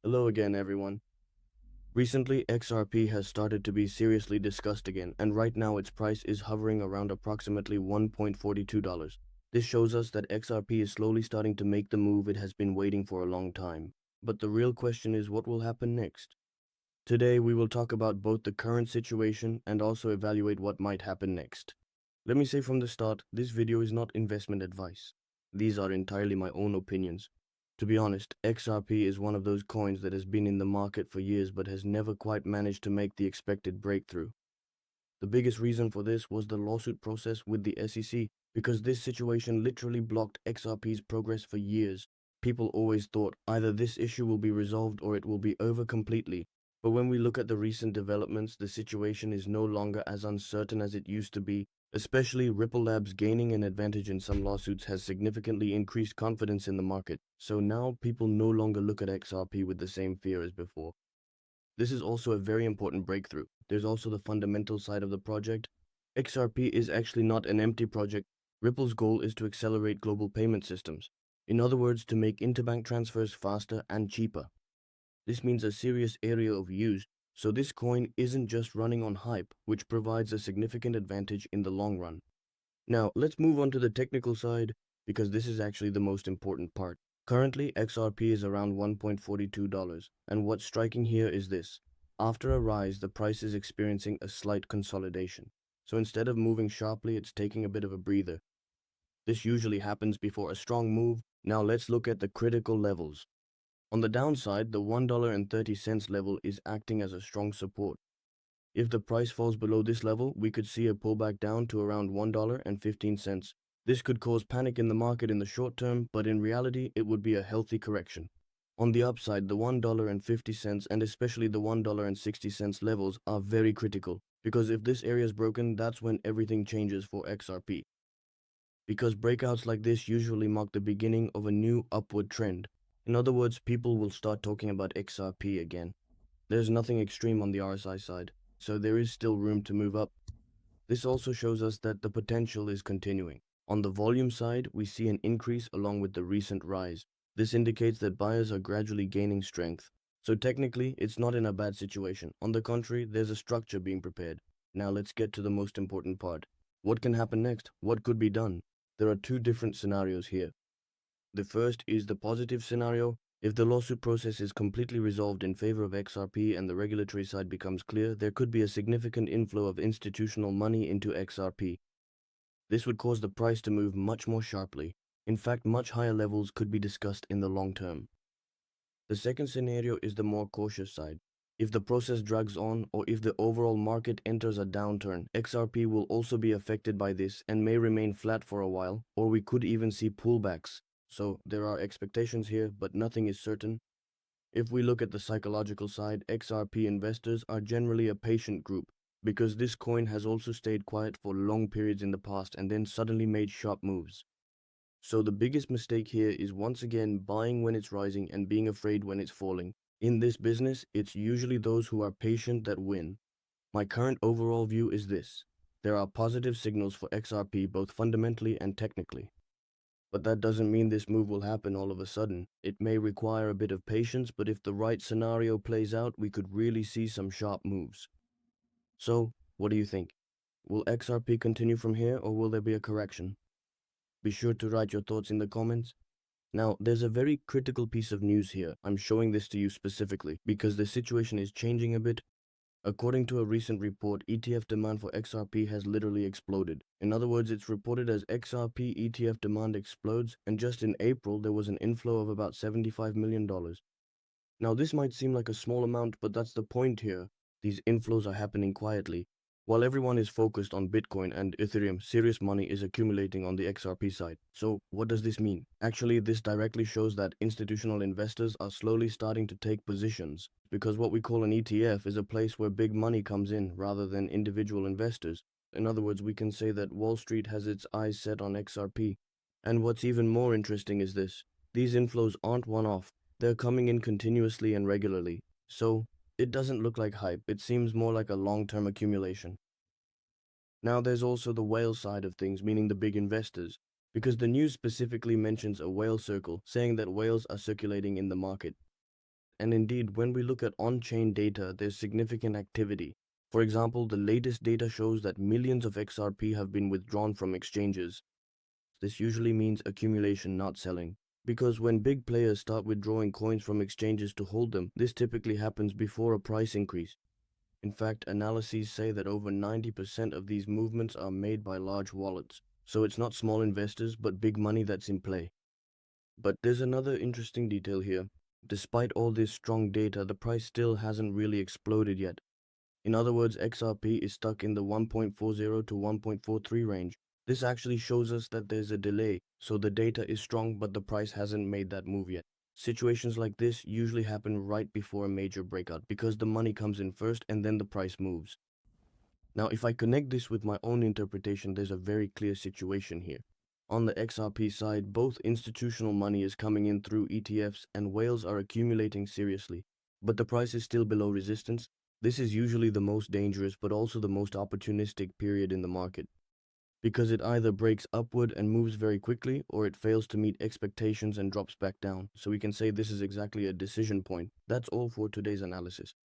Hello again, everyone. Recently, XRP has started to be seriously discussed again, and right now its price is hovering around approximately $1.42. This shows us that XRP is slowly starting to make the move it has been waiting for a long time. But the real question is what will happen next? Today, we will talk about both the current situation and also evaluate what might happen next. Let me say from the start, this video is not investment advice. These are entirely my own opinions. To be honest, XRP is one of those coins that has been in the market for years but has never quite managed to make the expected breakthrough. The biggest reason for this was the lawsuit process with the SEC, because this situation literally blocked XRP's progress for years. People always thought either this issue will be resolved or it will be over completely. But when we look at the recent developments, the situation is no longer as uncertain as it used to be. Especially Ripple Labs gaining an advantage in some lawsuits has significantly increased confidence in the market, so now people no longer look at XRP with the same fear as before. This is also a very important breakthrough. There's also the fundamental side of the project. XRP is actually not an empty project. Ripple's goal is to accelerate global payment systems. In other words, to make interbank transfers faster and cheaper. This means a serious area of use, so this coin isn't just running on hype, which provides a significant advantage in the long run. Now, let's move on to the technical side, because this is actually the most important part. Currently, XRP is around $1.42, and what's striking here is this. After a rise, the price is experiencing a slight consolidation. So instead of moving sharply, it's taking a bit of a breather. This usually happens before a strong move. Now let's look at the critical levels. On the downside, the $1.30 level is acting as a strong support. If the price falls below this level, we could see a pullback down to around $1.15. This could cause panic in the market in the short term, but in reality, it would be a healthy correction. On the upside, the $1.50 and especially the $1.60 levels are very critical, because if this area is broken, that's when everything changes for XRP. Because breakouts like this usually mark the beginning of a new upward trend. In other words, people will start talking about XRP again. There's nothing extreme on the RSI side, so there is still room to move up. This also shows us that the potential is continuing. On the volume side, we see an increase along with the recent rise. This indicates that buyers are gradually gaining strength. So technically, it's not in a bad situation. On the contrary, there's a structure being prepared. Now let's get to the most important part. What can happen next? What could be done? There are two different scenarios here. The first is the positive scenario. If the lawsuit process is completely resolved in favor of XRP and the regulatory side becomes clear, there could be a significant inflow of institutional money into XRP. This would cause the price to move much more sharply. In fact, much higher levels could be discussed in the long term. The second scenario is the more cautious side. If the process drags on or if the overall market enters a downturn, XRP will also be affected by this and may remain flat for a while, or we could even see pullbacks. So there are expectations here, but nothing is certain. If we look at the psychological side, XRP investors are generally a patient group because this coin has also stayed quiet for long periods in the past and then suddenly made sharp moves. So the biggest mistake here is once again buying when it's rising and being afraid when it's falling. In this business, it's usually those who are patient that win. My current overall view is this. There are positive signals for XRP both fundamentally and technically. But that doesn't mean this move will happen all of a sudden. It may require a bit of patience, but if the right scenario plays out, we could really see some sharp moves. So, what do you think? Will XRP continue from here or will there be a correction? Be sure to write your thoughts in the comments. Now, there's a very critical piece of news here. I'm showing this to you specifically because the situation is changing a bit. According to a recent report, ETF demand for XRP has literally exploded. In other words, it's reported as XRP ETF demand explodes, and just in April, there was an inflow of about $75 million. Now, this might seem like a small amount, but that's the point here. These inflows are happening quietly. While everyone is focused on Bitcoin and Ethereum, serious money is accumulating on the XRP side. So, what does this mean? Actually, this directly shows that institutional investors are slowly starting to take positions, because what we call an ETF is a place where big money comes in rather than individual investors. In other words, we can say that Wall Street has its eyes set on XRP. And what's even more interesting is this. These inflows aren't one-off. They're coming in continuously and regularly. So, it doesn't look like hype, it seems more like a long-term accumulation. Now there's also the whale side of things, meaning the big investors, because the news specifically mentions a whale circle, saying that whales are circulating in the market. and indeed, when we look at on-chain data, there's significant activity. For example, the latest data shows that millions of XRP have been withdrawn from exchanges. This usually means accumulation, not selling. Because when big players start withdrawing coins from exchanges to hold them, this typically happens before a price increase. In fact, analyses say that over 90% of these movements are made by large wallets. So it's not small investors, but big money that's in play. But there's another interesting detail here. Despite all this strong data, the price still hasn't really exploded yet. In other words, XRP is stuck in the 1.40 to 1.43 range. This actually shows us that there's a delay, so the data is strong but the price hasn't made that move yet. Situations like this usually happen right before a major breakout because the money comes in first and then the price moves. Now, if I connect this with my own interpretation, there's a very clear situation here. On the XRP side, both institutional money is coming in through ETFs and whales are accumulating seriously, but the price is still below resistance. This is usually the most dangerous but also the most opportunistic period in the market, because it either breaks upward and moves very quickly or it fails to meet expectations and drops back down. So we can say this is exactly a decision point. That's all for today's analysis.